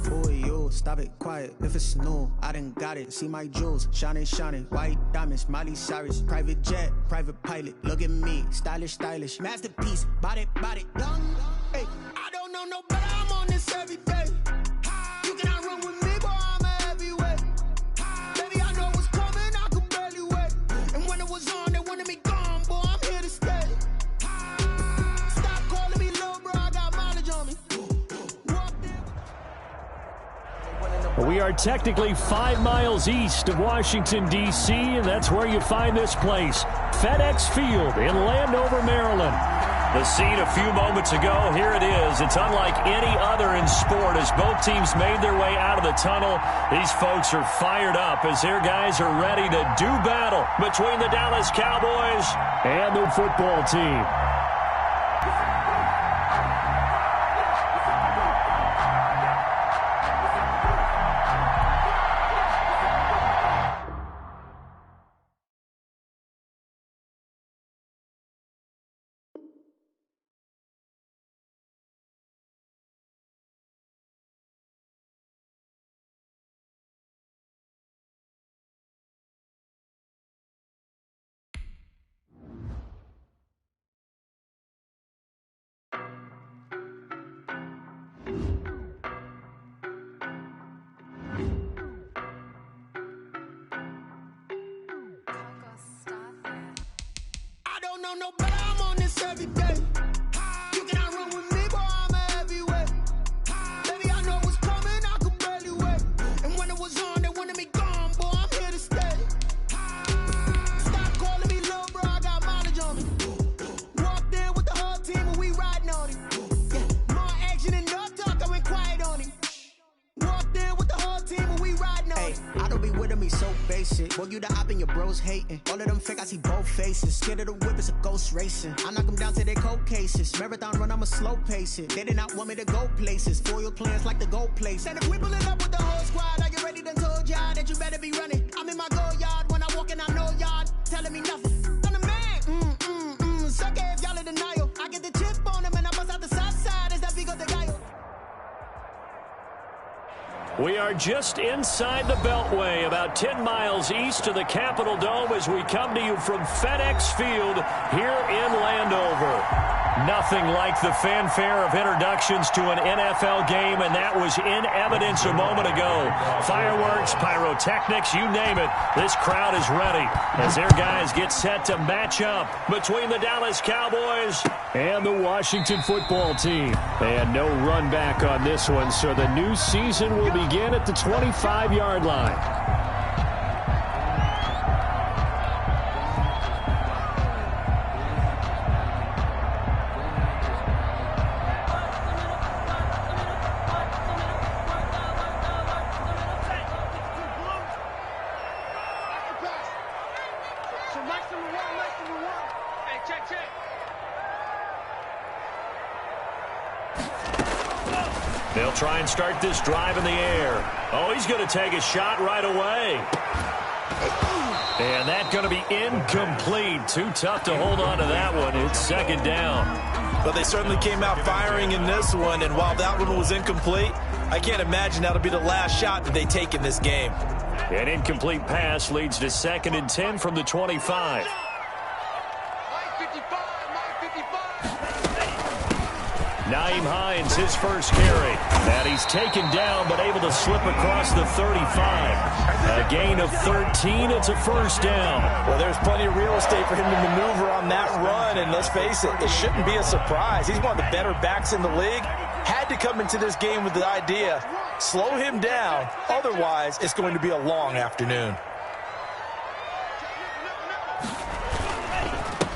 Who are you? Stop it, quiet. If it's new, I done got it. See my jewels, shining, white diamonds, Miley Cyrus, private jet, private pilot. Look at me, stylish, masterpiece, body, young. Hey, I don't know no better. I'm on this every day. You cannot run with me, boy. I'm a heavyweight. Baby, I know what's coming. I could barely wait. And when it was on, they wanted me gone, boy. I'm here to stay. Stop calling me low, bro. I got mileage on me. We are technically 5 miles east of Washington, D.C., and that's where you find this place, FedEx Field in Landover, Maryland. The scene a few moments ago, here it is. It's unlike any other in sport as both teams made their way out of the tunnel. These folks are fired up as their guys are ready to do battle between the Dallas Cowboys and the football team. No better, I'm on this every day. You cannot run with me, boy, I'm a heavyweight. Baby, I know what's coming, I could barely wait. And when it was on, they wanted me gone, boy, I'm here to stay. Stop calling me low, bro, I got mileage on me. Walked in with the whole team and we riding on it. Yeah, more action and no talk, I went quiet on it. Walked in with the whole team and we riding on it. I don't be with him, he's so basic. Boy, you the op and your bros hating. All of them fake, I see both faces. Scared of the whip, it's a ghost racing. I knock them down to their cold cases. Marathon run, I'ma slow pace it. They did not want me to go places. Foil plans like the gold place. And if we pulling up with the whole squad, I get ready to told y'all that you better be running. I'm in my go yard when I walk in, I know y'all telling me nothing. I'm the man, suck it if y'all in denial. I get the chip on them and I bust out the south side as that big of the guy. We are just inside the Beltway, about 10 miles east of the Capitol Dome as we come to you from FedEx Field here in Landover. Nothing like the fanfare of introductions to an NFL game, and that was in evidence a moment ago. Fireworks, pyrotechnics, you name it. This crowd is ready as their guys get set to match up between the Dallas Cowboys and the Washington football team. And no run back on this one, so the new season will begin at the 25-yard line. They'll try and start this drive in the air. Oh, he's going to take a shot right away. And that's going to be incomplete. Too tough to hold on to that one. It's second down. But they certainly came out firing in this one, and while that one was incomplete, I can't imagine that'll be the last shot that they take in this game. An incomplete pass leads to 2nd and 10 from the 25. Nyheim Hines, his first carry. And he's taken down, but able to slip across the 35. A gain of 13. It's a first down. Well, there's plenty of real estate for him to maneuver on that run, and let's face it, it shouldn't be a surprise. He's one of the better backs in the league. Had to come into this game with the idea, slow him down, otherwise it's going to be a long afternoon.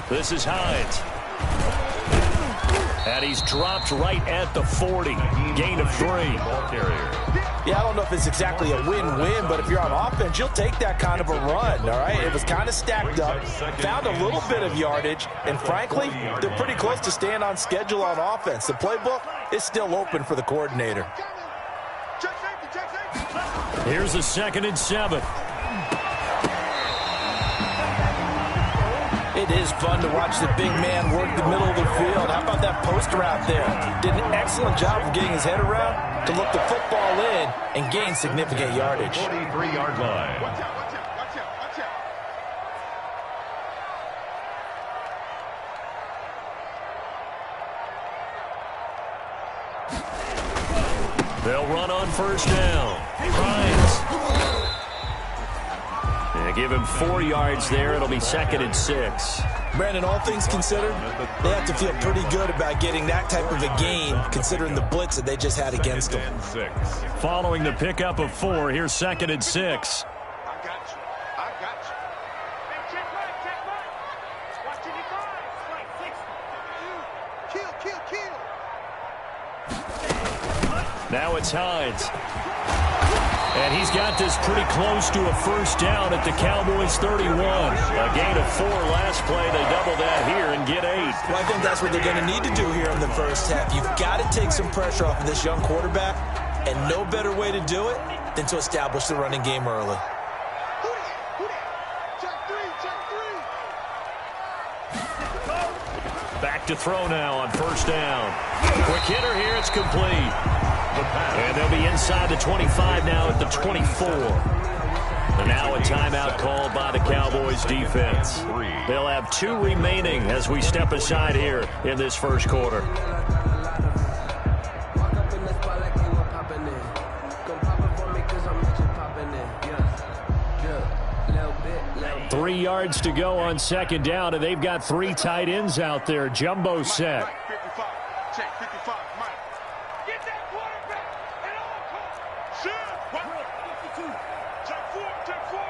This is Hines. And he's dropped right at the 40. Gain of 3. Yeah, I don't know if it's exactly a win-win, but if you're on offense, you'll take that kind of a run, all right? It was kind of stacked up, found a little bit of yardage, and frankly, they're pretty close to staying on schedule on offense. The playbook is still open for the coordinator. Here's a 2nd and 7. It It is fun to watch the big man work the middle of the field. How about that post route there? Did an excellent job of getting his head around to look the football in and gain significant yardage. 43-yard line. Watch out, watch out, watch out, watch out. They'll run on first down. Grimes. They give him 4 yards there. It'll be 2nd and 6. Brandon, all things considered, they have to feel pretty good about getting that type of a gain, considering the blitz that they just had against them. Following the pickup of 4, here's 2nd and 6. I got you. I got you. Hey, check right. Watch it, Kill. Now it's Hines. And he's got this pretty close to a first down at the Cowboys' 31. A gain of 4 last play. They double that here and get 8. Well, I think that's what they're going to need to do here in the first half. You've got to take some pressure off of this young quarterback, and no better way to do it than to establish the running game early. Back to throw now on first down. Quick hitter here. It's complete. And they'll be inside the 25 now at the 24. And now a timeout called by the Cowboys defense. They'll have 2 remaining as we step aside here in this first quarter. 3 yards to go on second down, and they've got 3 tight ends out there. Jumbo set. Mike, 55. Check 55. Mike. Get that quarterback at all costs. Sure. 52. Check 4. Check 4.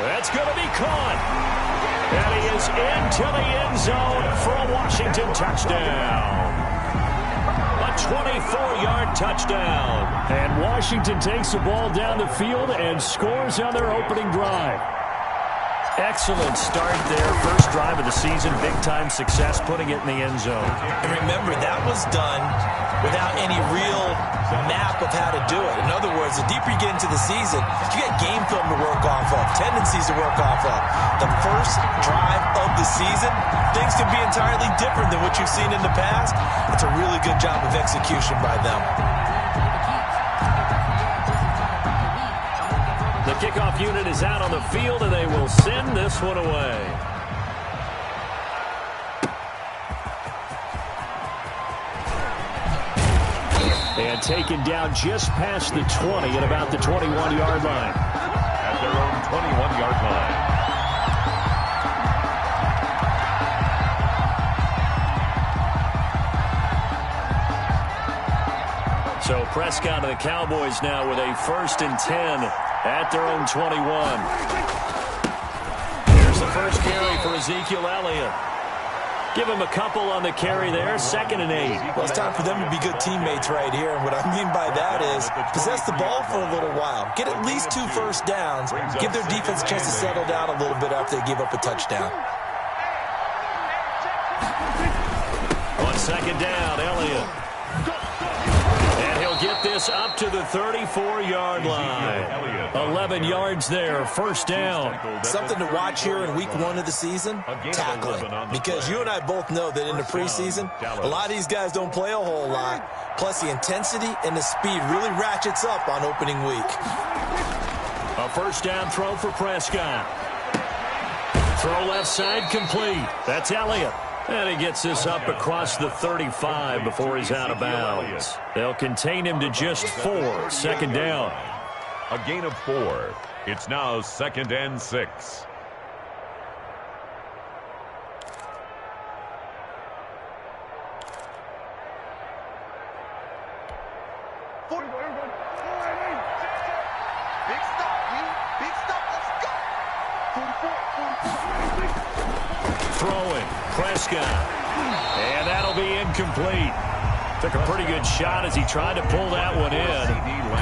That's going to be caught. And he is into the end zone for a Washington touchdown. A 24-yard touchdown. And Washington takes the ball down the field and scores on their opening drive. Excellent start there. First drive of the season. Big-time success putting it in the end zone. And remember, that was done without any real map of how to do it. In other words, the deeper you get into the season, you get game film to work off of, tendencies to work off of. The first drive of the season, things can be entirely different than what you've seen in the past. It's a really good job of execution by them. The kickoff unit is out on the field, and they will send this one away. And taken down just past the 20 at about the 21-yard line. At their own 21-yard line. So Prescott and the Cowboys now with a 1st and 10 at their own 21. Here's the first carry for Ezekiel Elliott. Give him a couple on the carry there. 2nd and 8. Well, it's time for them to be good teammates right here. And what I mean by that is possess the ball for a little while. Get at least 2 first downs. Give their defense a chance to settle down a little bit after they give up a touchdown. On 2nd down, Elliott. And he'll get this up to the 34-yard line. 11 yards there, first down. Something to watch here in week 1 of the season, tackling. Because you and I both know that in the preseason, a lot of these guys don't play a whole lot. Plus, the intensity and the speed really ratchets up on opening week. A first down throw for Prescott. Throw left side complete. That's Elliott. And he gets this up across the 35 before he's out of bounds. They'll contain him to just 4. 2nd down. A gain of 4. It's now 2nd and 6. Big stop, big stop. Let's go. 44. Throwing. Prescott. And that'll be incomplete. Took a pretty good shot as he tried to pull that one in.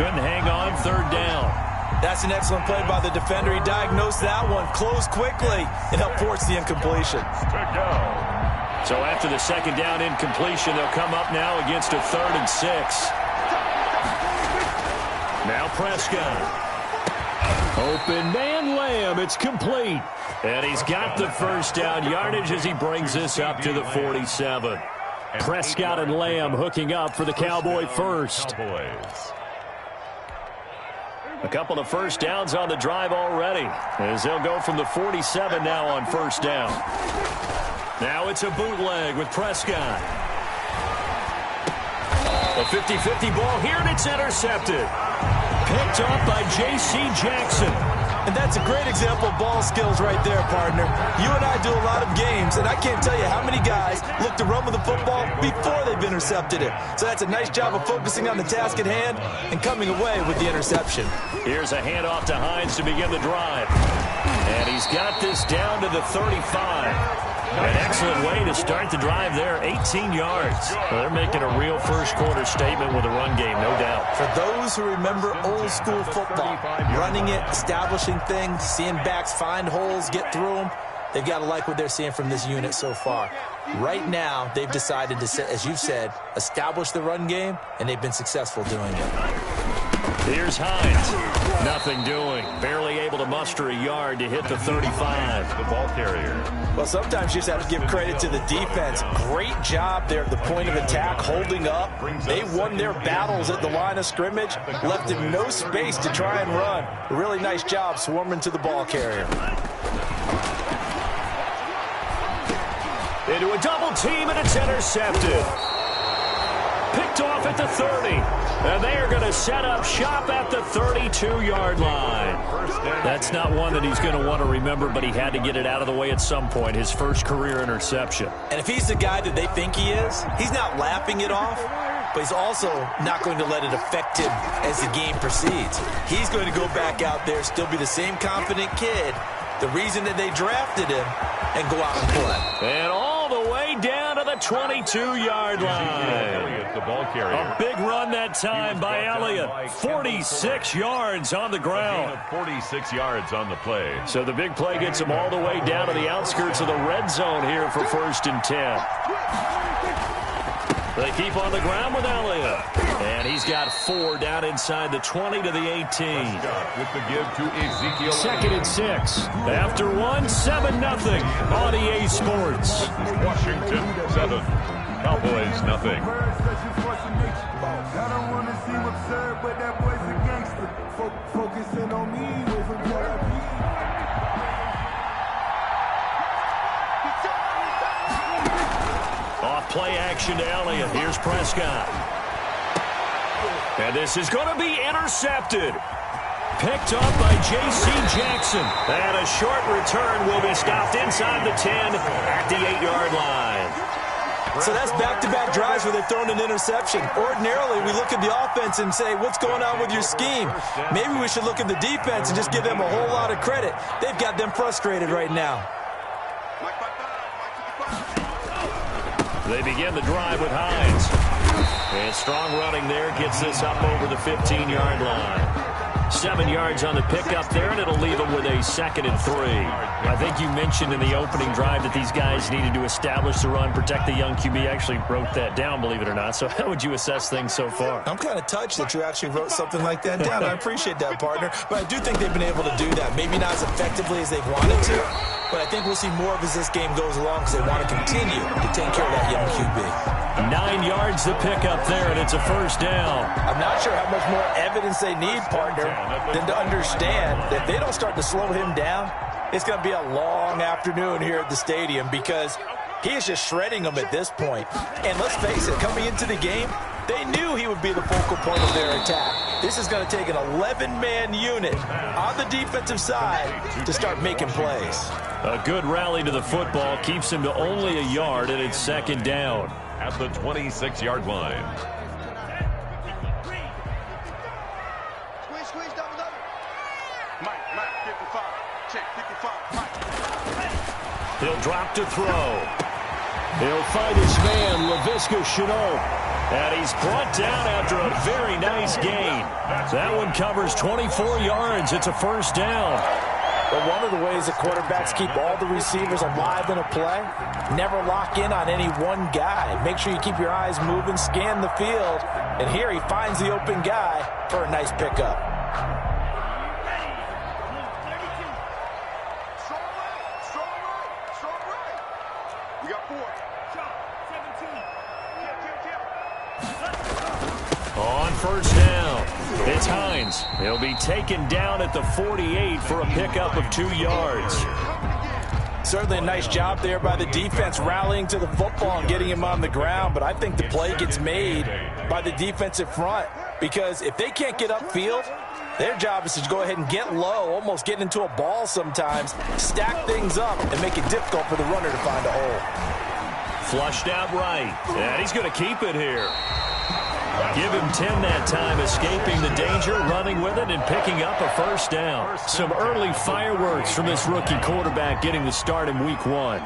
Couldn't hang on. 3rd down. That's an excellent play by the defender. He diagnosed that one, closed quickly, and helped force the incompletion. So after the 2nd down incompletion, they'll come up now against a 3rd and 6. Now Prescott. Open man Lamb. It's complete. And he's got the first down yardage as he brings this up to the 47. Prescott and Lamb hooking up for the Cowboy first. A couple of first downs on the drive already, as they'll go from the 47 now on first down. Now it's a bootleg with Prescott. A 50-50 ball here, and it's intercepted. Picked up by J.C. Jackson. And that's a great example of ball skills right there, partner. You and I do a lot of games, and I can't tell you how many guys look to run with the football before they've intercepted it. So that's a nice job of focusing on the task at hand and coming away with the interception. Here's a handoff to Hines to begin the drive. And he's got this down to the 35. An excellent way to start the drive there, 18 yards. Well, they're making a real first-quarter statement with a run game, no doubt. For those who remember old-school football, running it, establishing things, seeing backs find holes, get through them, they've got to like what they're seeing from this unit so far. Right now, they've decided to, as you've said, establish the run game, and they've been successful doing it. Here's Hines. Nothing doing. Barely able to muster a yard to hit the 35. The ball carrier. Well, sometimes you just have to give credit to the defense. Great job there at the point of attack, holding up. They won their battles at the line of scrimmage, left him no space to try and run. A really nice job swarming to the ball carrier. Into a double team, and it's intercepted. Picked off at the 30. And they are going to set up shop at the 32-yard line. That's not one that he's going to want to remember, but he had to get it out of the way at some point, his first career interception. And if he's the guy that they think he is, he's not laughing it off, but he's also not going to let it affect him as the game proceeds. He's going to go back out there, still be the same confident kid, the reason that they drafted him, and go out and play. And all the way down to the 22-yard line. The ball carrier. A big run that time by Elliott. 46 yards on the ground. 46 yards on the play. So the big play gets him all the way down to the outskirts of the red zone here for 1st and 10. They keep on the ground with Elliott. And he's got 4 down inside the 20 to the 18. With the give to Ezekiel. 2nd and 6. After 1, 7-0 on EA Sports. Washington 7. Cowboys nothing. I don't want to seem absurd, but that boy's a gangster. Focusing on me with a Off play action to Elliott. Here's Prescott. And this is going to be intercepted. Picked up by J.C. Jackson. And a short return will be stopped inside the 10 at the 8-yard line. So that's back-to-back drives where they've thrown an interception. Ordinarily, we look at the offense and say, what's going on with your scheme? Maybe we should look at the defense and just give them a whole lot of credit. They've got them frustrated right now. They begin the drive with Hines. And strong running there gets this up over the 15-yard line. 7 yards on the pickup there, and it'll leave them with a 2nd and 3. I think you mentioned in the opening drive that these guys needed to establish the run, protect the young QB. I actually wrote that down, believe it or not. So how would you assess things so far? I'm kind of touched that you actually wrote something like that down. I appreciate that, partner. But I do think they've been able to do that. Maybe not as effectively as they've wanted to, but I think we'll see more of as this game goes along because they want to continue to take care of that young QB. 9 yards to pick up there, and it's a 1st down. I'm not sure how much more evidence they need, partner, than to understand that if they don't start to slow him down, it's going to be a long afternoon here at the stadium because he is just shredding them at this point. And let's face it, coming into the game, they knew he would be the focal point of their attack. This is going to take an 11-man unit on the defensive side to start making plays. A good rally to the football keeps him to only a yard, and it's 2nd down. At the 26-yard line. Squeeze, double. Mike, 55. Check, 55. Mike. He'll drop to throw. He'll find his man, Laviska Shenault. And he's brought down after a very nice gain. That one covers 24 yards. It's a 1st down. But one of the ways that quarterbacks keep all the receivers alive in a play, never lock in on any one guy. Make sure you keep your eyes moving, scan the field, and here he finds the open guy for a nice pickup. first down. It's Hines. He'll be taken down at the 48 for a pickup of 2 yards. Certainly a nice job there by the defense rallying to the football and getting him on the ground, but I think the play gets made by the defensive front because if they can't get upfield, their job is to go ahead and get low, almost get into a ball sometimes, stack things up, and make it difficult for the runner to find a hole. Flushed out right, and he's going to keep it here. Give him 10 that time, escaping the danger, running with it, and picking up a first down. Some early fireworks from this rookie quarterback getting the start in week 1.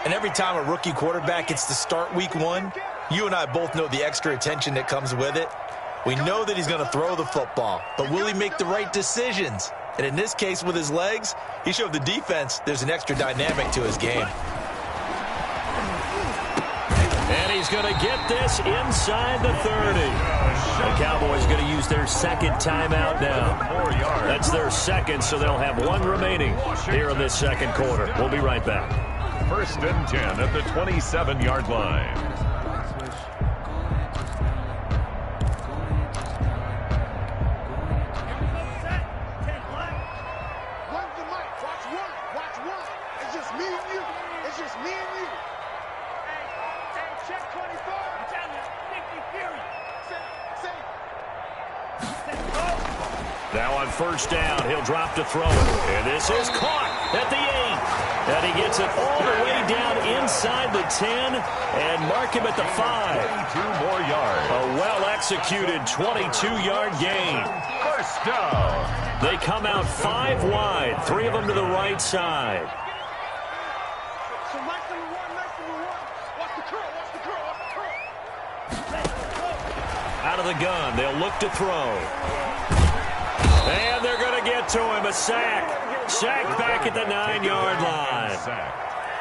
And every time a rookie quarterback gets to start week 1, you and I both know the extra attention that comes with it. We know that he's going to throw the football, but will he make the right decisions? And in this case, with his legs, he showed the defense there's an extra dynamic to his game. And he's going to get this inside the 30. The Cowboys going to use their second timeout now. That's their second, so they'll have 1 remaining here in this second quarter. We'll be right back. 1st and 10 at the 27-yard line. Now on first down, he'll drop to throw it. And this is caught at the 8. And he gets it all the way down inside the 10 and mark him at the 5. 2 more yards. A well-executed 22-yard gain. First down. They come out 5 wide, 3 of them to the right side. Out of the gun, they'll look to throw. And they're going to get to him, a sack. Sack back at the 9-yard line.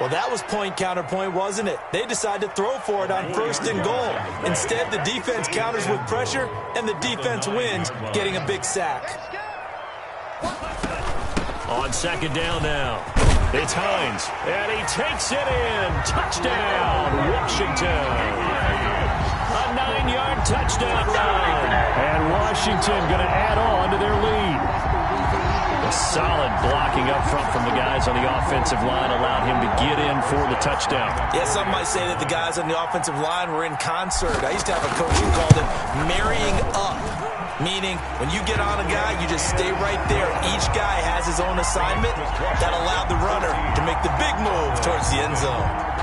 Well, that was point counterpoint, wasn't it? They decided to throw for it on 1st and goal. Instead, the defense counters with pressure, and the defense wins, getting a big sack. On 2nd down now, it's Hines, and he takes it in. Touchdown, Washington. A 9-yard touchdown run. And Washington going to add on to their lead. A solid blocking up front from the guys on the offensive line allowed him to get in for the touchdown. Yeah, some might say that the guys on the offensive line were in concert. I used to have a coach who called it marrying up, meaning when you get on a guy, you just stay right there. Each guy has his own assignment that allowed the runner to make the big move towards the end zone.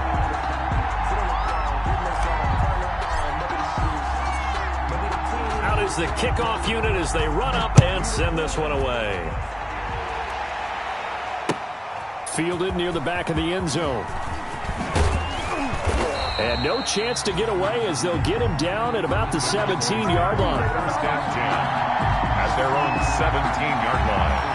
Is the kickoff unit as they run up and send this one away. Fielded near the back of the end zone. And no chance to get away as they'll get him down at about the 17-yard line. 1st and 10 at their own 17-yard line.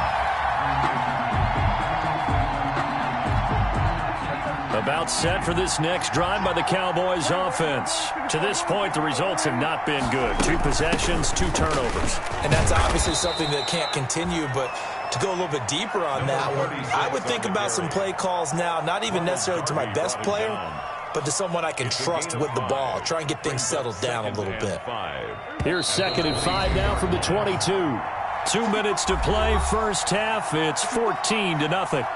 About set for this next drive by the Cowboys offense. To this point, the results have not been good. 2 possessions, 2 turnovers. And that's obviously something that can't continue, but to go a little bit deeper on that one, I would think about some play calls now, not even necessarily to my best player, but to someone I can trust with the ball. Try and get things settled down a little bit. Here's 2nd and 5 now from the 22. 2 minutes to play, first half. It's 14-0.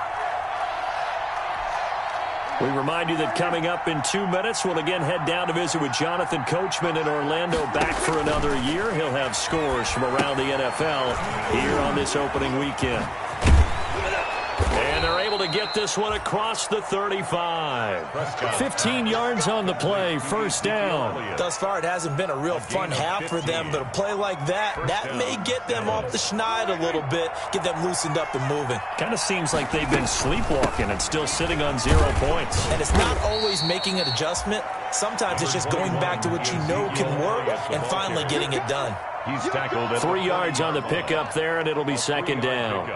We remind you that coming up in 2 minutes, we'll again head down to visit with Jonathan Coachman in Orlando, back for another year. He'll have scores from around the NFL here on this opening weekend. And they're able to get this one across the 35. 15 yards on the play, first down. Thus far, it hasn't been a real fun half for them, but a play like that may get them off the schneid a little bit, get them loosened up and moving. Kind of seems like they've been sleepwalking and still sitting on 0 points. And it's not always making an adjustment. Sometimes it's just going back to what you know can work and finally getting it done. He's tackled 3 yards on the pickup there, and it'll be 2nd down.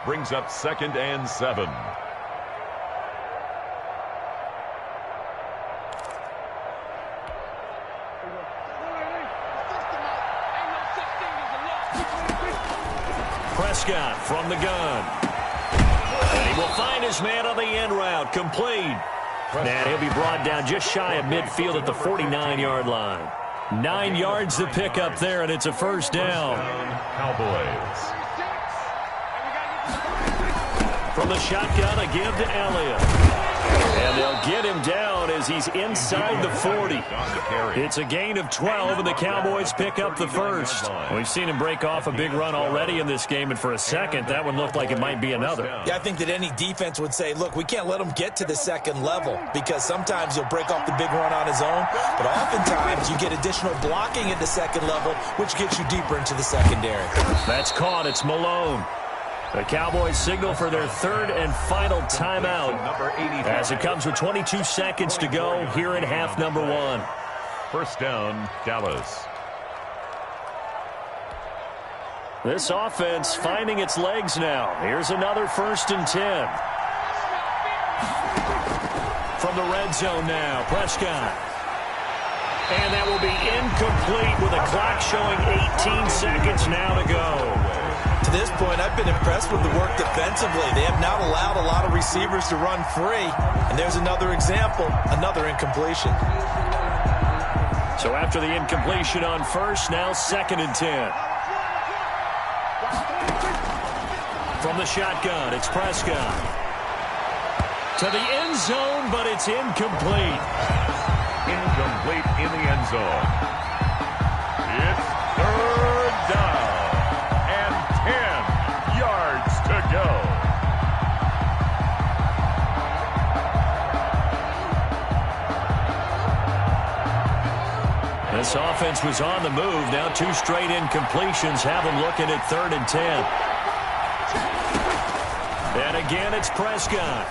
Brings up 2nd and 7. Prescott from the gun. And he will find his man on the end route, complete. And he'll be brought down just shy of midfield at the 49-yard line. 9 yards to pick up there, and it's a first down. Cowboys. From the shotgun, a give to Elliott. And they'll get him down as he's inside the 40. It's a gain of 12, and the Cowboys pick up the first. We've seen him break off a big run already in this game, and for a second, that one looked like it might be another. Yeah, I think that any defense would say, look, we can't let him get to the second level, because sometimes he'll break off the big run on his own, but oftentimes you get additional blocking at the second level, which gets you deeper into the secondary. That's caught. It's Malone. The Cowboys signal for their third and final timeout as it comes with 22 seconds to go here in half number 1. First down, Dallas. This offense finding its legs now. Here's another 1st and 10. From the red zone now, Prescott. And that will be incomplete with a clock showing 18 seconds now to go. To this point, I've been impressed with the work defensively. They have not allowed a lot of receivers to run free. And there's another example, another incompletion. So after the incompletion on first, now 2nd and 10. From the shotgun, it's Prescott. To the end zone, but it's incomplete. Incomplete in the end zone. It's 3rd down. 10 yards to go. This offense was on the move. Now 2 straight incompletions have them looking at 3rd and 10. And again, it's Prescott.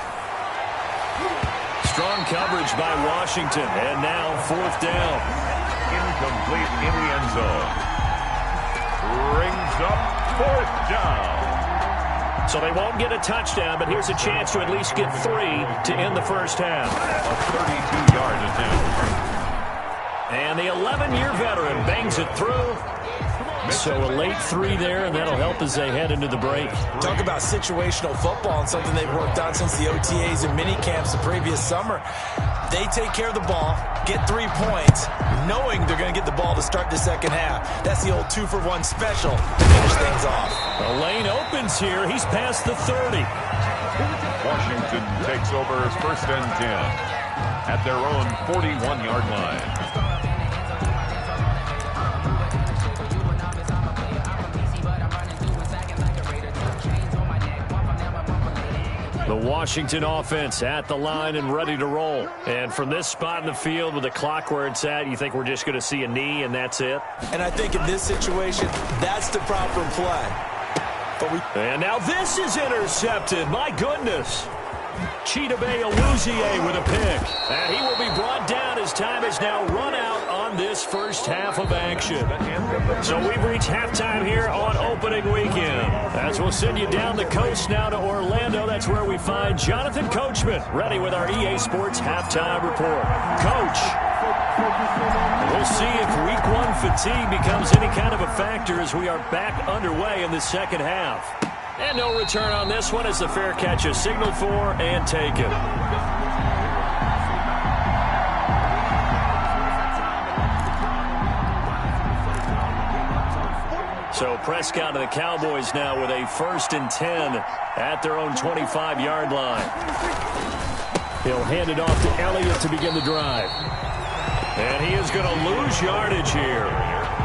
Strong coverage by Washington. And now 4th down. Incomplete in the end zone. Brings up 4th down. So they won't get a touchdown, but here's a chance to at least get 3 to end the first half. A 32-yard attempt. And the 11-year veteran bangs it through. So a late 3 there, and that'll help as they head into the break. Talk about situational football and something they've worked on since the OTAs and mini camps the previous summer. They take care of the ball, get 3 points, knowing they're going to get the ball to start the second half. That's the old 2-for-1 special to finish things off. The lane opens here. He's past the 30. Washington takes over 1st and 10 at their own 41-yard line. The Washington offense at the line and ready to roll. And from this spot in the field with the clock where it's at, you think we're just going to see a knee and that's it? And I think in this situation, that's the proper play. And now this is intercepted. My goodness. Chidobe Awuzie with a pick. And he will be brought down as time has now run out on this first half of action. So we've reached halftime here on opening weekend. As we'll send you down the coast now to Orlando, that's where we find Jonathan Coachman ready with our EA Sports halftime report. Coach, we'll see if week 1 fatigue becomes any kind of a factor as we are back underway in the second half. And no return on this one as the fair catch is signaled for and taken. So Prescott and the Cowboys now with a 1st and 10 at their own 25-yard line. He'll hand it off to Elliott to begin the drive. And he is going to lose yardage here.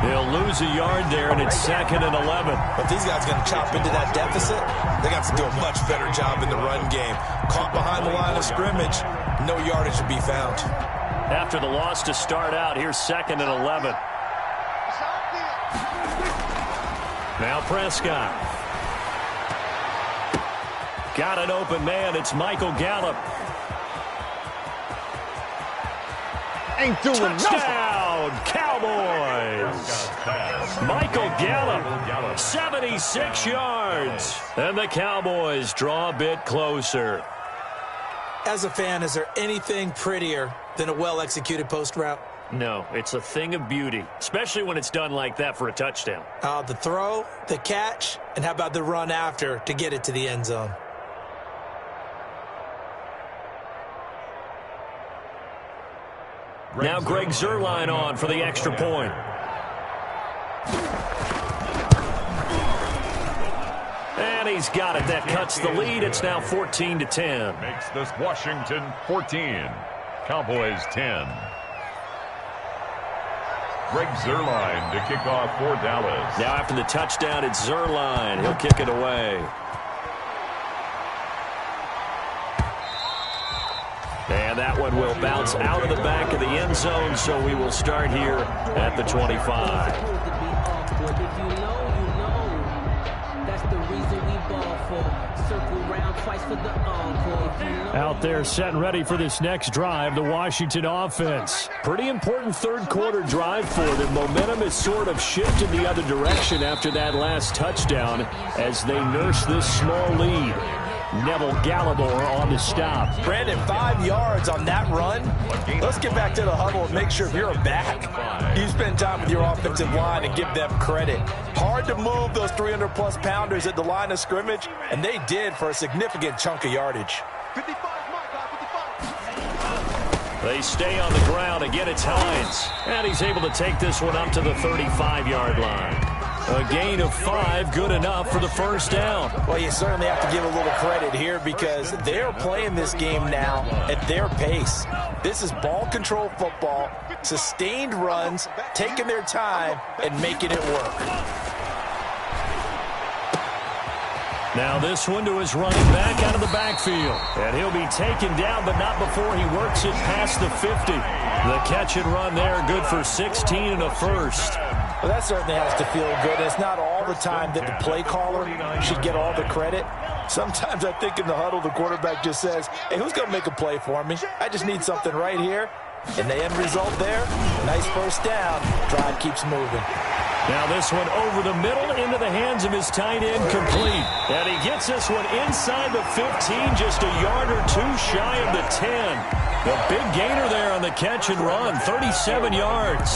They'll lose a yard there, and it's 2nd and 11. But these guys are going to chop into that deficit. They got to do a much better job in the run game. Caught behind the line of scrimmage, no yardage to be found. After the loss to start out, here's 2nd and 11. Now Prescott. Got an open man. It's Michael Gallup. Ain't doing Touchdown, Cowboys. Michael Gallup, 76 yards. And the Cowboys draw a bit closer. As a fan, is there anything prettier than a well-executed post route? No, it's a thing of beauty, especially when it's done like that for a touchdown. The throw, the catch, and how about the run after to get it to the end zone? Now Greg Zuerlein on for the extra point. And he's got it. That cuts the lead. It's now 14-10. Makes this Washington 14. Cowboys 10. Greg Zuerlein to kick off for Dallas. Now after the touchdown, it's Zuerlein. He'll kick it away. And that one will bounce out of the back of the end zone, so we will start here at the 25. Out there set and ready for this next drive, the Washington offense. Pretty important third quarter drive for them. Momentum has sort of shifted the other direction after that last touchdown as they nurse this small lead. Neville Gallimore on the stop. Brandon, 5 yards on that run. Let's get back to the huddle and make sure if you're a back, you spend time with your offensive line and give them credit. Hard to move those 300-plus pounders at the line of scrimmage, and they did for a significant chunk of yardage. They stay on the ground. Again, it's Hines. And he's able to take this one up to the 35-yard line. A gain of 5, good enough for the first down. Well, you certainly have to give a little credit here because they're playing this game now at their pace. This is ball control football, sustained runs, taking their time, and making it work. Now this one to his running back out of the backfield. And he'll be taken down, but not before he works it past the 50. The catch and run there, good for 16 and a first. Well, that certainly has to feel good. It's not all the time that the play caller should get all the credit. Sometimes I think in the huddle, the quarterback just says, hey, who's going to make a play for me? I just need something right here. And the end result there, nice first down. Drive keeps moving. Now this one over the middle into the hands of his tight end, complete. And he gets this one inside the 15, just a yard or two shy of the 10. The big gainer there on the catch and run, 37 yards.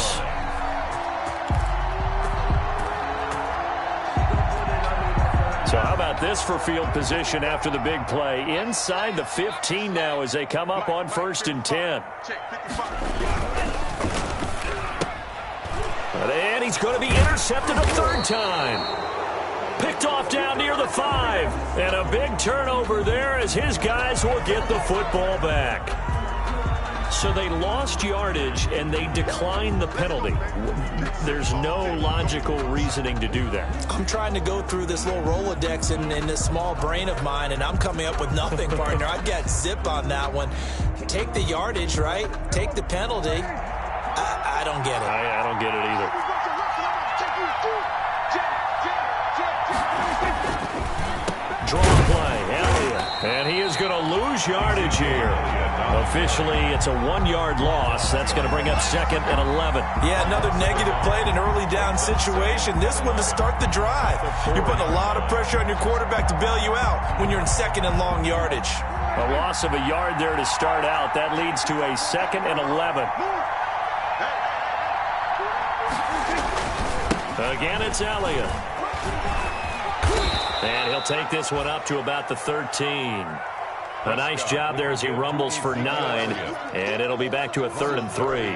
So how about this for field position after the big play? Inside the 15 now as they come up on 1st and 10. And he's going to be intercepted a third time. Picked off down near the 5. And a big turnover there as his guys will get the football back. So they lost yardage and they declined the penalty. There's no logical reasoning to do that. I'm trying to go through this little Rolodex in this small brain of mine, and I'm coming up with nothing, partner. I've got zip on that one. Take the yardage, right? Take the penalty. I don't get it. I don't get it either. Draw play, Elliott. And he is going to lose yardage here. Officially, it's a 1-yard loss. That's going to bring up 2nd and 11. Yeah, another negative play in an early down situation. This one to start the drive. You're putting a lot of pressure on your quarterback to bail you out when you're in 2nd and long yardage. A loss of a yard there to start out. That leads to a 2nd and 11. Again, it's Elliott. And he'll take this one up to about the 13. A nice job there as he rumbles for 9. And it'll be back to a 3rd and 3.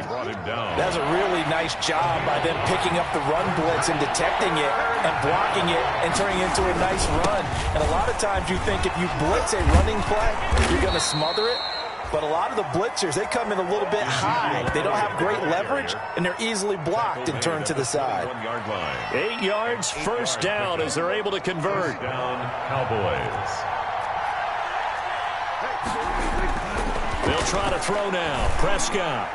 That's a really nice job by them picking up the run blitz and detecting it and blocking it and turning it into a nice run. And a lot of times you think if you blitz a running play, you're going to smother it. But a lot of the blitzers, they come in a little bit high. They don't have great leverage, and they're easily blocked and turned to the side. 8 yards, first down as they're able to convert. Down, Cowboys. They'll try to throw now. Prescott.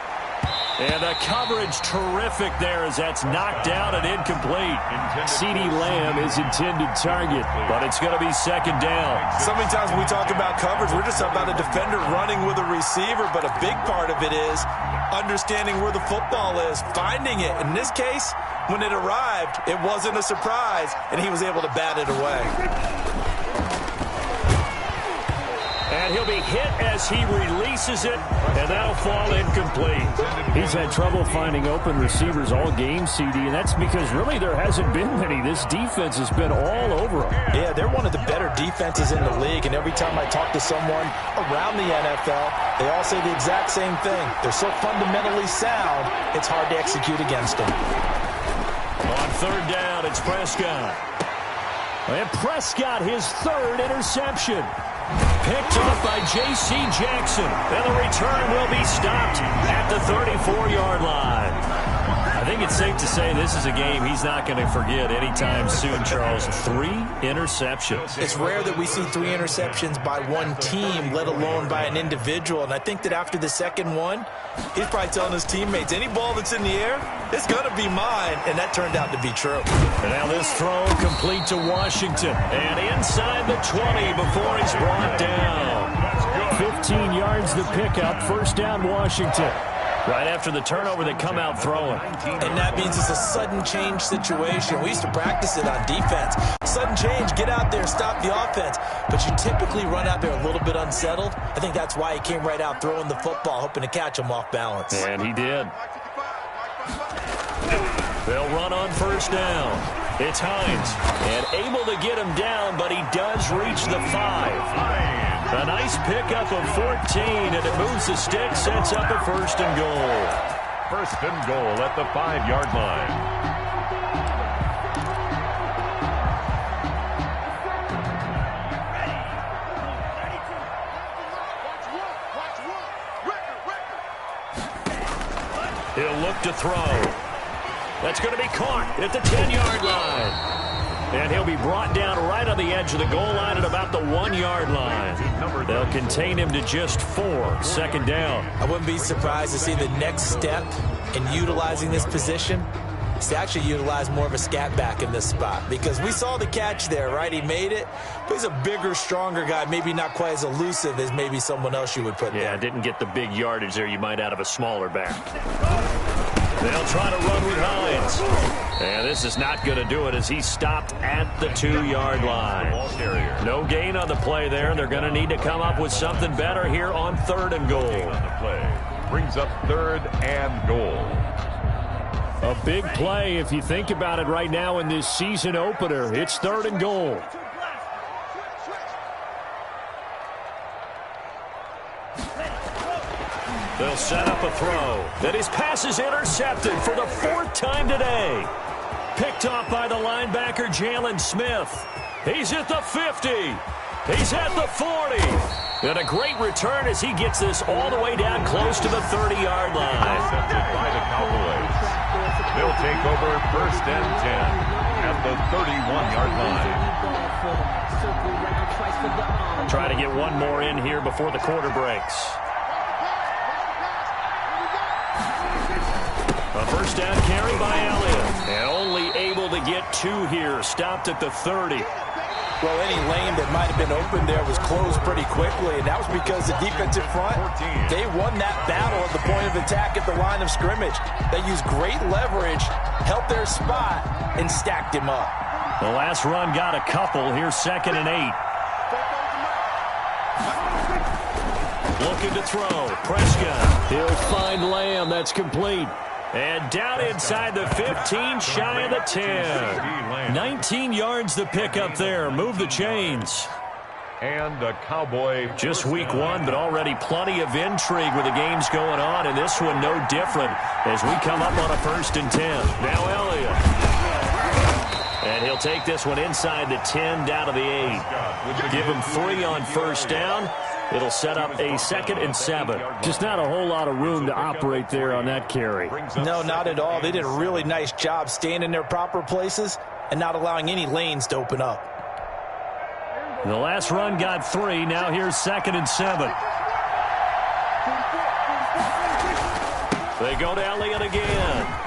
And the coverage terrific there as that's knocked down and incomplete. CeeDee Lamb is intended target, but it's going to be 2nd down. So many times when we talk about coverage, we're just about a defender running with a receiver, but a big part of it is understanding where the football is, finding it. In this case, when it arrived, it wasn't a surprise, and he was able to bat it away. And he'll be hit as he releases it, and that'll fall incomplete. He's had trouble finding open receivers all game, CD, and that's because really there hasn't been many. This defense has been all over him. Yeah, they're one of the better defenses in the league, and every time I talk to someone around the NFL, they all say the exact same thing. They're so fundamentally sound, it's hard to execute against them. On third down, it's Prescott. And Prescott, his third interception. Picked up by J.C. Jackson. And the return will be stopped at the 34-yard line. I think it's safe to say this is a game he's not going to forget anytime soon, Charles. 3 interceptions. It's rare that we see 3 interceptions by one team, let alone by an individual. And I think that after the second one, he's probably telling his teammates, any ball that's in the air, it's going to be mine. And that turned out to be true. And now this throw complete to Washington. And inside the 20 before he's brought down. 15 yards the pickup. First down, Washington. Right after the turnover, they come out throwing. And that means it's a sudden change situation. We used to practice it on defense. Sudden change, get out there, stop the offense. But you typically run out there a little bit unsettled. I think that's why he came right out throwing the football, hoping to catch him off balance. And he did. They'll run on first down. It's Hines. And able to get him down, but he does reach the 5. A nice pickup of 14, and it moves the stick, sets up a first and goal. First and goal at the 5-yard line. He'll look to throw. That's going to be caught at the 10-yard line. And he'll be brought down right on the edge of the goal line at about the 1-yard line. They'll contain him to just 4. Second down. I wouldn't be surprised to see the next step in utilizing this position is to actually utilize more of a scat back in this spot. Because we saw the catch there, right? He made it. But he's a bigger, stronger guy. Maybe not quite as elusive as maybe someone else you would put there. Yeah, didn't get the big yardage there you might out of a smaller back. They'll try to run with Hines. And this is not going to do it as he's stopped at the 2-yard line. No gain on the play there. They're going to need to come up with something better here on third and goal. Brings up third and goal. A big play if you think about it right now in this season opener. It's third and goal. They'll set up a throw. And his pass is intercepted for the 4th time today. Picked off by the linebacker, Jalen Smith. He's at the 50. He's at the 40. And a great return as he gets this all the way down close to the 30-yard line. Intercepted by the Cowboys. They'll take over first and 10 at the 31-yard line. Try to get one more in here before the quarter breaks. A first down carry by Elliott. And only able to get 2 here. Stopped at the 30. Well, any lane that might have been open there was closed pretty quickly, and that was because the defensive front, they won that battle at the point of attack at the line of scrimmage. They used great leverage, held their spot, and stacked him up. The last run got a couple. Here's 2nd and 8. Looking to throw. Prescott. He'll find Lamb. That's complete. And down inside the 15, shy of the 10. 19 yards to pick up there. Move the chains. And a Cowboy. Just week 1, but already plenty of intrigue with the games going on, and this one no different as we come up on a 1st and 10. Now Elliott. And he'll take this one inside the 10, down to the 8. Give him 3 on first down. It'll set up a 2nd and 7. Just not a whole lot of room to operate there on that carry. No, not at all. They did a really nice job staying in their proper places and not allowing any lanes to open up. The last run got 3. Now here's 2nd and 7. They go to Elliott again.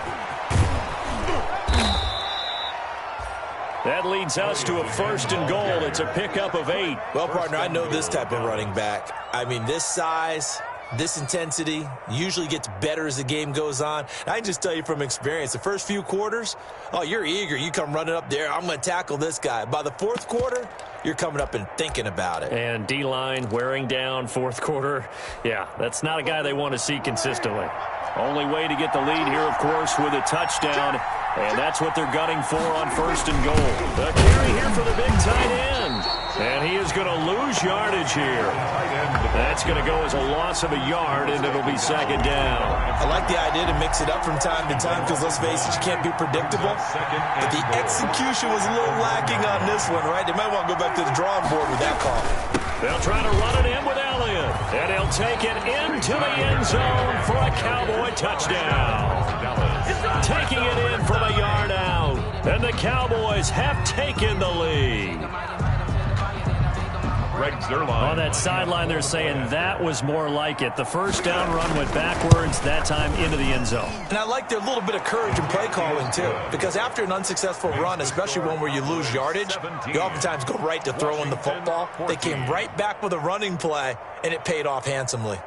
That leads us to a 1st and goal. It's a pickup of 8. Well, partner, I know this type of running back. I mean, this size, this intensity usually gets better as the game goes on. And I can just tell you from experience, the first few quarters, oh, you're eager. You come running up there, I'm going to tackle this guy. By the 4th quarter, you're coming up and thinking about it. And D-line wearing down fourth quarter. Yeah, that's not a guy they want to see consistently. Only way to get the lead here, of course, with a touchdown. And that's what they're gunning for on 1st and goal. The carry here for the big tight end. And he is going to lose yardage here. That's going to go as a loss of a yard, and it'll be 2nd down. I like the idea to mix it up from time to time because, let's face it, you can't be predictable. But the execution was a little lacking on this one, right? They might want to go back to the drawing board with that call. They'll try to run it in with Elliott. And he'll take it into the end zone for a Cowboy touchdown. Taking it in from a yard out. And the Cowboys have taken the lead. On that sideline, they're saying that was more like it. The first down run went backwards, that time into the end zone. And I like their little bit of courage in play calling, too. Because after an unsuccessful run, especially one where you lose yardage, you oftentimes go right to throwing the football. They came right back with a running play, and it paid off handsomely.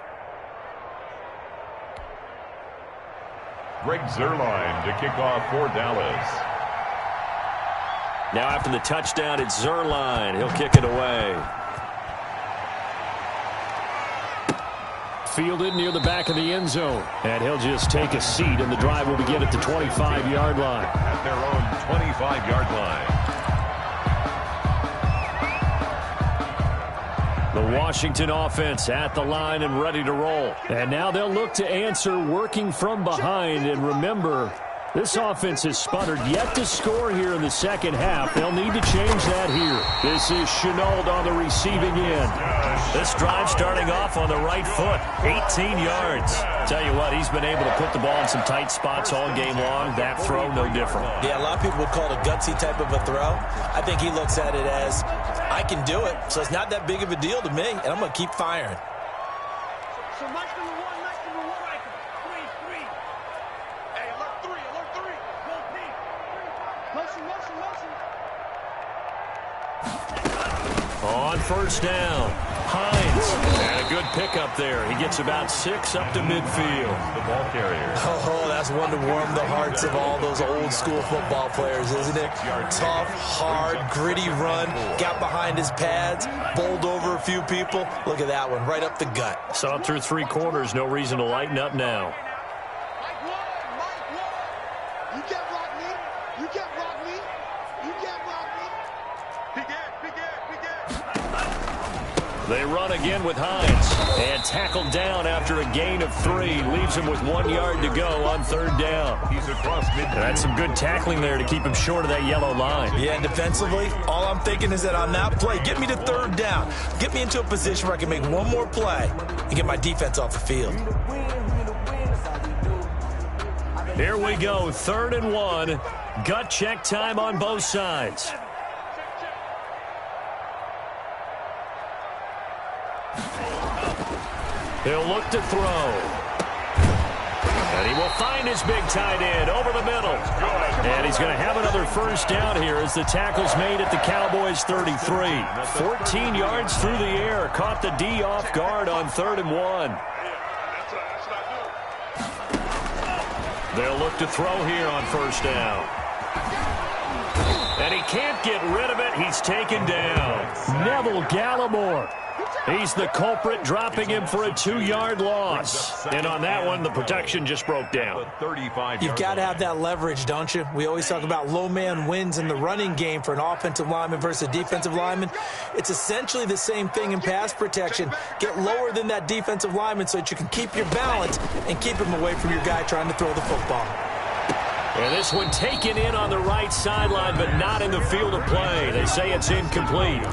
Greg Zuerlein to kick off for Dallas. Now after the touchdown, it's Zuerlein. He'll kick it away. Fielded near the back of the end zone. And he'll just take a seat, and the drive will begin at the 25-yard line. At their own 25-yard line. The Washington offense at the line and ready to roll. And now they'll look to answer working from behind. And remember, this offense has sputtered yet to score here in the second half. They'll need to change that here. This is Chenault on the receiving end. This drive starting off on the right foot. 18 yards. Tell you what, he's been able to put the ball in some tight spots all game long. That throw, no different. Yeah, a lot of people would call it a gutsy type of a throw. I think he looks at it as, I can do it, so it's not that big of a deal to me, and I'm going to keep firing. So match number one, Michael. Three. Hey, alert three. Go Pete. Motion. On first down, Hines. And a good pickup there. He gets about 6 up to midfield. The ball carrier. Oh, that's one to warm the hearts of all those old school football players, isn't it? Tough, hard, gritty run. Got behind his pads, bowled over a few people. Look at that one, right up the gut. So up through 3 quarters, no reason to lighten up now. Mike one. You can't block me. You can't block me. They run again with Hines. And tackled down after a gain of 3. Leaves him with 1 yard to go on 3rd down. He's across midfield. That's some good tackling there to keep him short of that yellow line. Yeah, and defensively, all I'm thinking is that on that play, get me to 3rd down. Get me into a position where I can make one more play and get my defense off the field. Here we go, 3rd and 1. Gut check time on both sides. He'll look to throw. And he will find his big tight end over the middle. And he's going to have another first down here as the tackle's made at the Cowboys' 33. 14 yards through the air. Caught the D off guard on 3rd and 1. They'll look to throw here on first down. And he can't get rid of it. He's taken down. Neville Gallimore. He's the culprit, dropping him for a 2-yard loss. And on that one, the protection just broke down. You've got to have that leverage, don't you? We always talk about low man wins in the running game for an offensive lineman versus a defensive lineman. It's essentially the same thing in pass protection. Get lower than that defensive lineman so that you can keep your balance and keep him away from your guy trying to throw the football. And this one taken in on the right sideline, but not in the field of play. They say it's incomplete.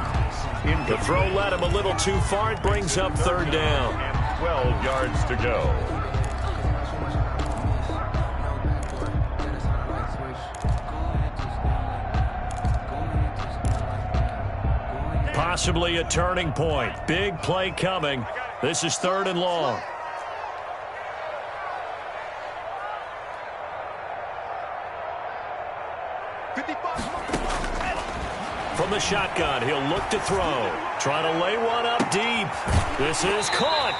The throw led him a little too far. It brings up 3rd down. 12 yards to go. Possibly a turning point. Big play coming. This is 3rd and long. From the shotgun, he'll look to throw. Trying to lay one up deep. This is caught.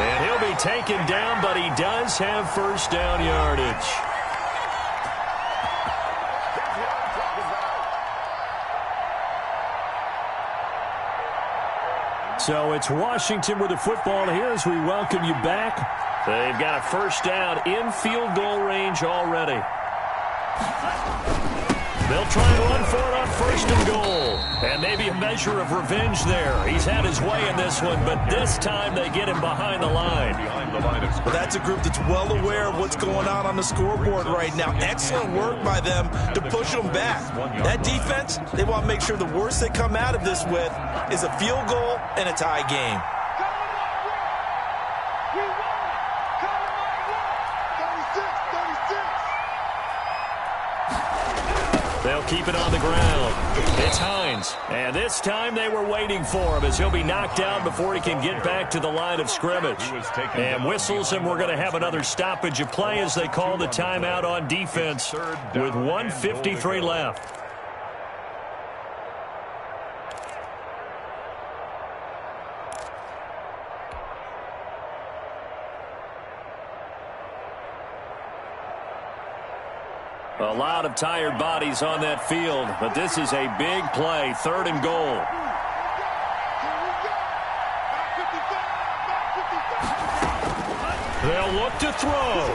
And he'll be taken down, but he does have first down yardage. So it's Washington with the football here as we welcome you back. They've got a first down in field goal range already. They'll try and run for it on first and goal. And maybe a measure of revenge there. He's had his way in this one, but this time they get him behind the line. Well, that's a group that's well aware of what's going on the scoreboard right now. Excellent work by them to push them back. That defense, they want to make sure the worst they come out of this with is a field goal and a tie game. They'll keep it on the ground. It's Hines. And this time they were waiting for him as he'll be knocked down before he can get back to the line of scrimmage. And whistles, and we're going to have another stoppage of play as they call the timeout on defense with 1:53 left. A lot of tired bodies on that field, but this is a big play, 3rd and goal. They'll look to throw.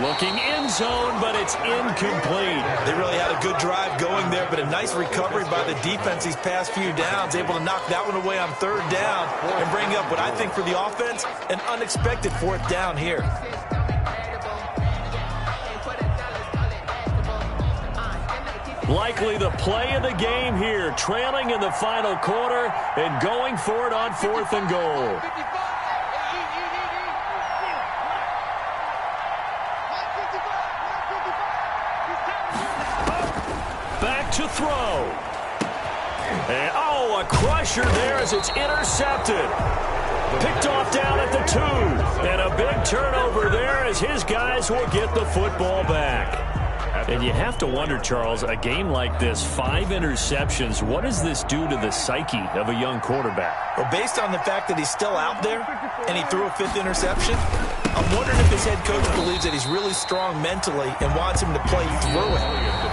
Looking end zone, but it's incomplete. They really had a good drive going there, but a nice recovery by the defense these past few downs, able to knock that one away on 3rd down and bring up what I think for the offense, an unexpected 4th down here. Likely the play of the game here, trailing in the final quarter and going for it on 4th and goal. Back to throw. And, a crusher there as it's intercepted. Picked off down at the 2. And a big turnover there as his guys will get the football back. And you have to wonder, Charles, a game like this, 5 interceptions, what does this do to the psyche of a young quarterback? Well, based on the fact that he's still out there and he threw a 5th interception, I'm wondering if his head coach believes that he's really strong mentally and wants him to play through it.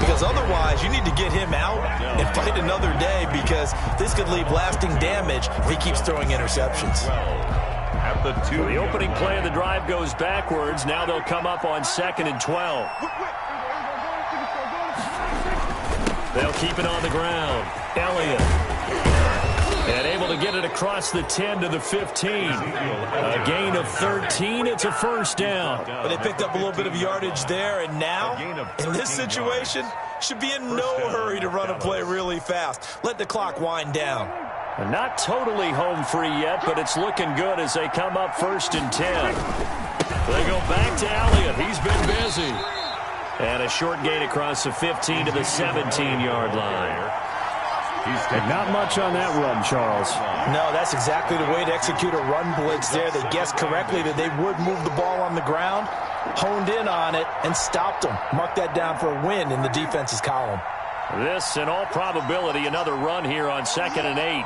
Because otherwise, you need to get him out and fight another day because this could leave lasting damage if he keeps throwing interceptions. The opening play of the drive goes backwards. Now they'll come up on 2nd and 12. They'll keep it on the ground. Elliott. And able to get it across the 10 to the 15. A gain of 13. It's a first down. But they picked up a little bit of yardage there, and now, in this situation, should be in no hurry to run a play really fast. Let the clock wind down. Not totally home free yet, but it's looking good as they come up 1st and 10. They go back to Elliott. He's been busy. And a short gain across the 15 to the 17-yard line. Not much on that run, Charles. No, that's exactly the way to execute a run blitz there. They guessed correctly that they would move the ball on the ground, honed in on it, and stopped them. Mark that down for a win in the defense's column. This, in all probability, another run here on 2nd and 8.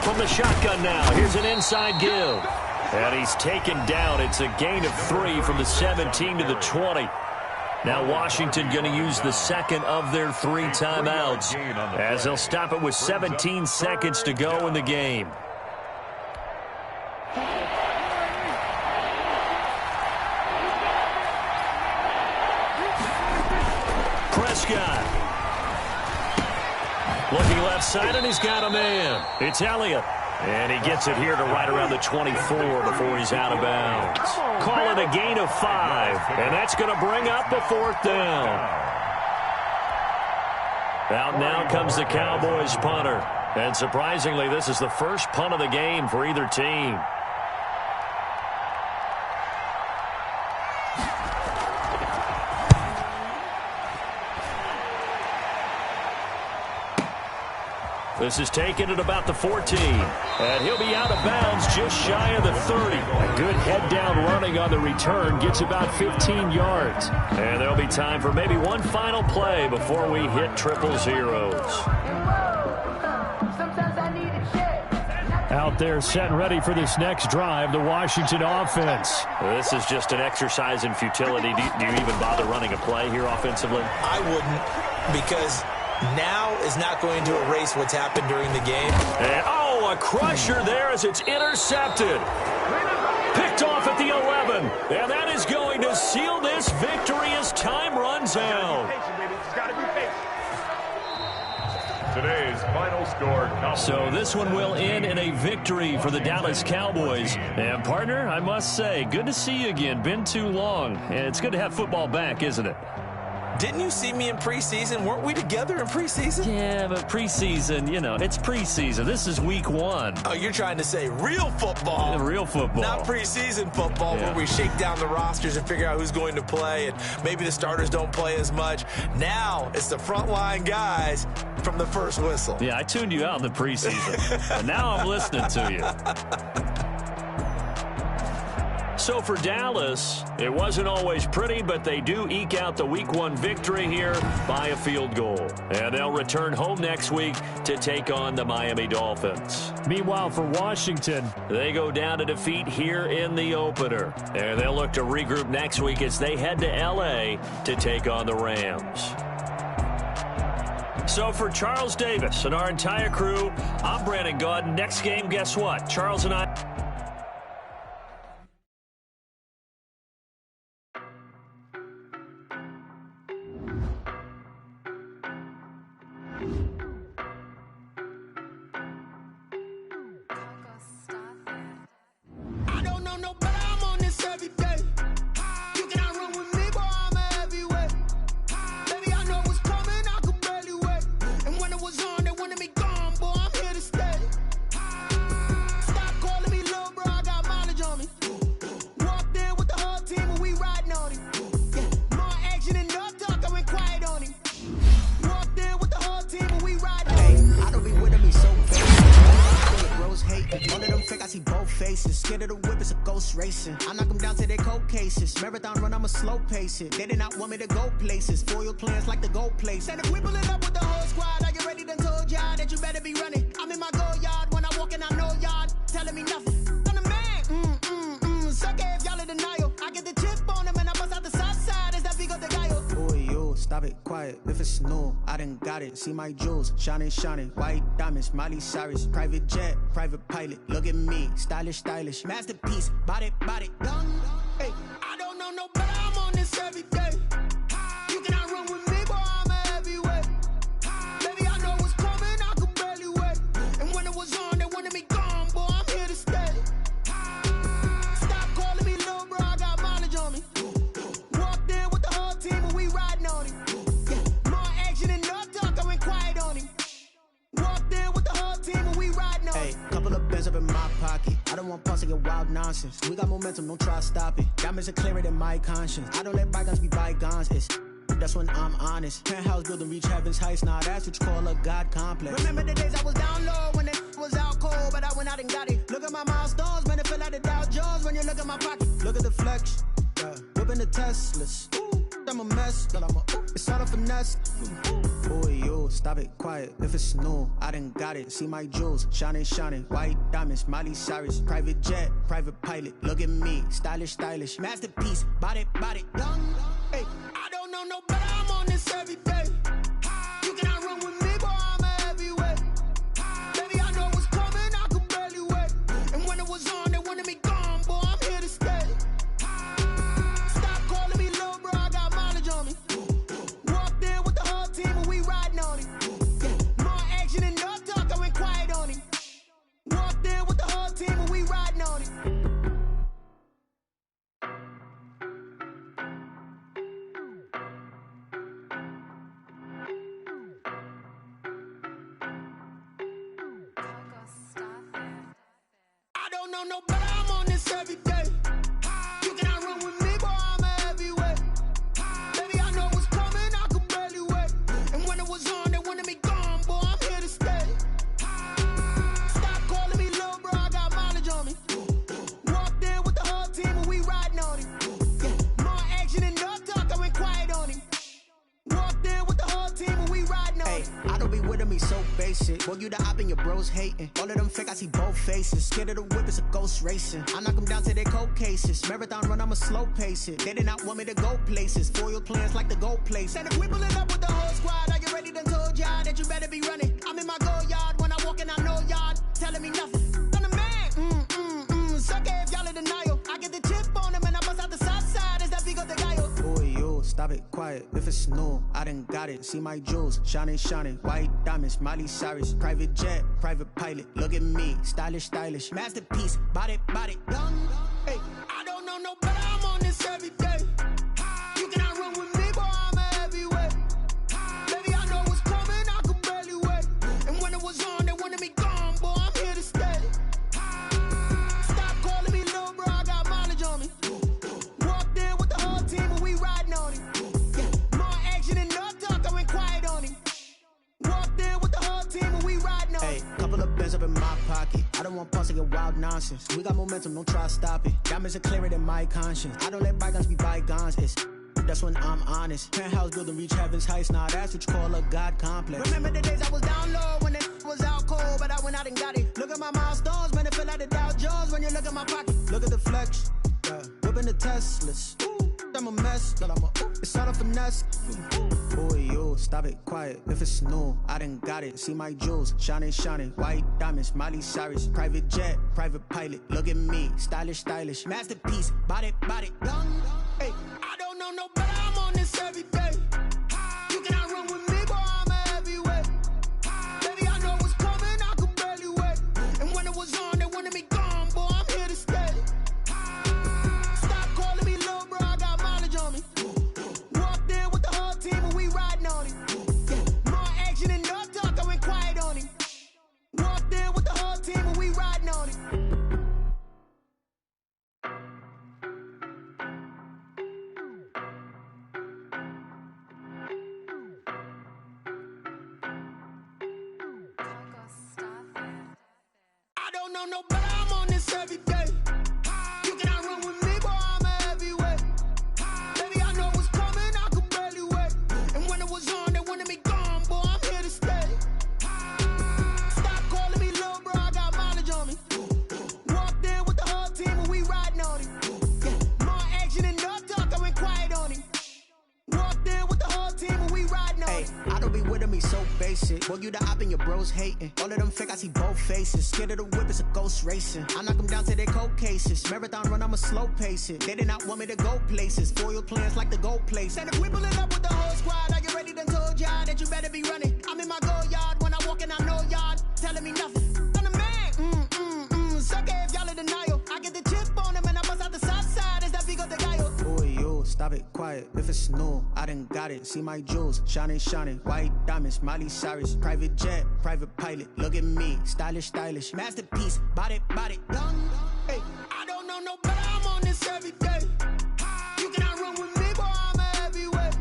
From the shotgun now, here's an inside give. And he's taken down. It's a gain of 3 from the 17 to the 20. Now Washington going to use the 2nd of their 3 timeouts as they'll stop it with 17 seconds to go in the game. Prescott. Looking left side, and he's got a man. It's Elliott. And he gets it here to right around the 24 before he's out of bounds. Call it a gain of 5, and that's going to bring up a 4th down. Out now comes the Cowboys punter. And surprisingly, this is the first punt of the game for either team. This is taken at about the 14. And he'll be out of bounds just shy of the 30. A good head-down running on the return gets about 15 yards. And there'll be time for maybe one final play before we hit triple zeros. Out there set and ready for this next drive, the Washington offense. This is just an exercise in futility. Do you even bother running a play here offensively? I wouldn't, because now is not going to erase what's happened during the game. And, a crusher there as it's intercepted. Picked off at the 11. And that is going to seal this victory as time runs out. Today's final score. So this one will end in a victory for the Dallas Cowboys. And, partner, I must say, good to see you again. Been too long. And it's good to have football back, isn't it? Didn't you see me in preseason? Weren't we together in preseason? Yeah, but preseason, it's preseason. This is week 1. Oh, you're trying to say real football. Real football. Not preseason football where we shake down the rosters and figure out who's going to play, and maybe the starters don't play as much. Now it's the frontline guys from the first whistle. Yeah, I tuned you out in the preseason, and now I'm listening to you. So for Dallas, it wasn't always pretty, but they do eke out the Week 1 victory here by a field goal. And they'll return home next week to take on the Miami Dolphins. Meanwhile, for Washington, they go down to defeat here in the opener. And they'll look to regroup next week as they head to L.A. to take on the Rams. So for Charles Davis and our entire crew, I'm Brandon Gaudin. Next game, guess what? Charles and I... I knock them down to their cold cases. Marathon run, I'ma slow pace it. They did not want me to go places. Foil plans like the gold place. And if we pull it up with the whole squad, are you ready? Done told y'all that you better be running. I'm in my go yard. When I walk in, I know y'all telling me nothing. I'm the man. Suck it if y'all in denial. I get the chip on them and I bust out the south side. Is that Vigo de Gallo? Boy, yo, stop it, quiet. If it's new, I done got it. See my jewels, shining. White diamonds, Miley Cyrus. Private jet, private pilot. Look at me, stylish. Masterpiece, body, done. Hey, I don't know no better. I'm on this every day. You cannot run with me, boy, I'm a heavyweight. Baby, I know what's coming, I could barely wait. And when it was on, they wanted me gone, boy, I'm here to stay. Stop calling me little bro, I got mileage on me. Walked in with the whole team and we riding on him. Yeah, more action and no talk, I went quiet on him. Walked in with the whole team and we riding on him. Hey, couple of bands up in my pocket. I don't want pause to get wild nonsense. We got momentum, don't try to stop it. Diamonds are clearer than my conscience. I don't let bygones be bygones. That's when I'm honest. Penthouse building, reach heaven's heights. Nah, that's what you call a God complex. Remember the days I was down low when it was out cold, but I went out and got it. Look at my milestones, man, it feel like the Dow Jones when you look at my pocket. Look at the flex, whipping the Teslas. I'm a mess, but it's all a finesse. Boy, yo, stop it, quiet. If it's new, I done got it. See my jewels, shining. White diamonds, Miley Cyrus. Private jet, private pilot. Look at me, stylish. Masterpiece, body, done. Hey, I don't know no better. I'm on this every day. You cannot run with me, boy, I'm a heavyweight. Baby, I know what's coming, I could barely wait. And when it was on, they wanted me gone, boy, I'm here to stay. No better, I'm on this every day. You cannot run with me, boy, I'm a heavyweight. Baby, I know what's coming, I could barely wait. And when it was on, they wanted me gone, boy, I'm here to stay. Stop calling me little bro, I got mileage on me. Walked in with the whole team and we riding on him. Yeah, more action and no talk, I went quiet on him. Walked in with the whole team and we riding on him. I don't be with me so basic. Boy, you the op and your bros hating. All of them fake, I see both faces. Scared of the whip, it's a ghost racing. I knock them down to their cold cases. Marathon run, I'ma slow pace it. They did not want me to go places. Foil plans like the gold place. And if we pull it up with the whole squad, are you ready? Done told y'all that you better be running. I'm in my go yard when I walk in, I know yard telling me nothing. I'm the man. Suck it if y'all in denial. I get the chip on him and I bust out the south side. Is that Vigo de Gallo? Boy, yo, stop it, quiet. If it's new, I done got it. See my jewels, shining, shining. White diamonds, Miley Cyrus. Private jet, private pilot. Look at me, stylish, stylish. Masterpiece, body, body. Done. Hey, I don't know no better. I'm on this every day. You cannot run with me, boy. I'm a heavyweight. Baby, I know what's coming. I could barely wait. And when it was on, they wanted me gone, boy. I'm here to stay. Stop calling me little bro. I got mileage on me. Walked in with the whole team and we riding on him. Yeah, more action and no talk. I went quiet on him. Walked in with the whole team and we riding on him. Hey, couple of bands up in my pocket. I don't want pause to get wild nonsense. We got momentum, don't try to stop it. Diamonds are clearer than my conscience. I don't let bygones be bygones. That's when I'm honest. Penthouse building, reach heaven's heights. Now that's what you call a God complex. Remember the days I was down low when it was out cold, but I went out and got it. Look at my milestones, man, it feel like the Dow Jones when you look at my pocket. Look at the flex, yeah. Whipping the Teslas. I'm a mess, but it's all a finesse. Boy, yo, stop it, quiet. If it's new, I done got it. See my jewels, shining, shining. White diamonds, Miley Cyrus. Private jet, private pilot. Look at me, stylish, stylish. Masterpiece, body, body. Done. Hey, I don't know no better. I'm on this every day. You cannot run with me, boy. I'm a heavyweight. Baby, I know what's coming. I could barely wait. And when it was on, they wanted me gone, boy. I'm here to stay. Stop calling me little bro. I got mileage on me. Walked in with the whole team and we riding on him. Yeah, more action and no talk. I went quiet on him. Walked in with the whole team and we riding on him. I don't know no better. I'm on this every day. You cannot run with me, boy. I'm a heavyweight. Baby, I know what's coming. I could barely wait. And when it was on, they wanted me gone, boy. I'm here to stay. Stop calling me little bro. I got mileage on me. Walked in with the whole team and we riding on him. Yeah, more action and no talk. I went quiet on him. Walked in with the whole team and we riding on him. I don't be with me so basic. Boy, you the op and your bros hating. All of them fake, I see both faces. Scared of the whip, it's a ghost racing. I knock them down to their cold cases. Marathon run, I'ma slow pace it. They did not want me to go places. Foil plans like the gold place. And if we pulling up with the whole squad, are you ready? Done told y'all that you better be running. I'm in my go yard when I walk in, I know yard telling me nothing. I'm the man. Suck it if y'all in denial. I get the chip on him and I bust out the south side. Is that Vigo de Gallo? Boy, yo, stop it, quiet. If it's new, I done got it. See my jewels, shining, shining. White diamonds, Miley Cyrus. Private jet, private pilot. Look at me, stylish, stylish. Masterpiece, body, body. Done. Hey, I don't know no better. I'm on this every day. You cannot run with me, boy. I'm a heavyweight.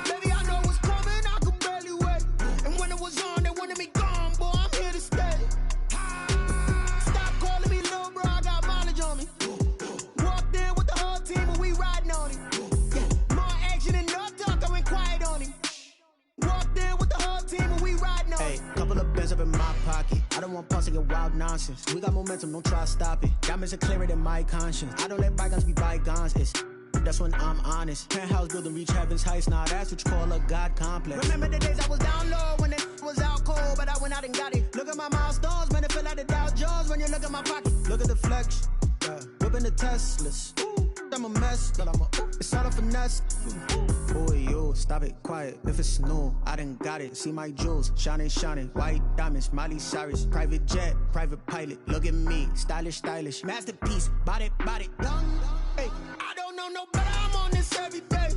Baby, I know what's coming. I could barely wait. And when it was on, they wanted me gone, boy. I'm here to stay. Stop calling me little bro. I got mileage on me. Walked in with the whole team and we riding on him. Yeah, more action and no talk. I went quiet on him. Walked in with the whole team and we riding on him. Hey, couple of bands up in my pocket. I don't want pause to get wild nonsense. We got momentum, don't try to stop it. Diamonds are clearer than my conscience. I don't let bygones be bygones. That's when I'm honest. Penthouse building, reach heaven's heights. Now that's what you call a God complex. Remember the days I was down low when it was out cold, but I went out and got it. Look at my milestones, man, it feel like the Dow Jones when you look at my pocket. Look at the flex, yeah. Whipping the Teslas. I'm a mess, but it's all a finesse. Boy, yo, stop it, quiet. If it's new, I done got it. See my jewels, shining, shining. White diamonds, Miley Cyrus. Private jet, private pilot. Look at me, stylish, stylish. Masterpiece, body, body. Done. Hey, I don't know no better. I'm on this every day.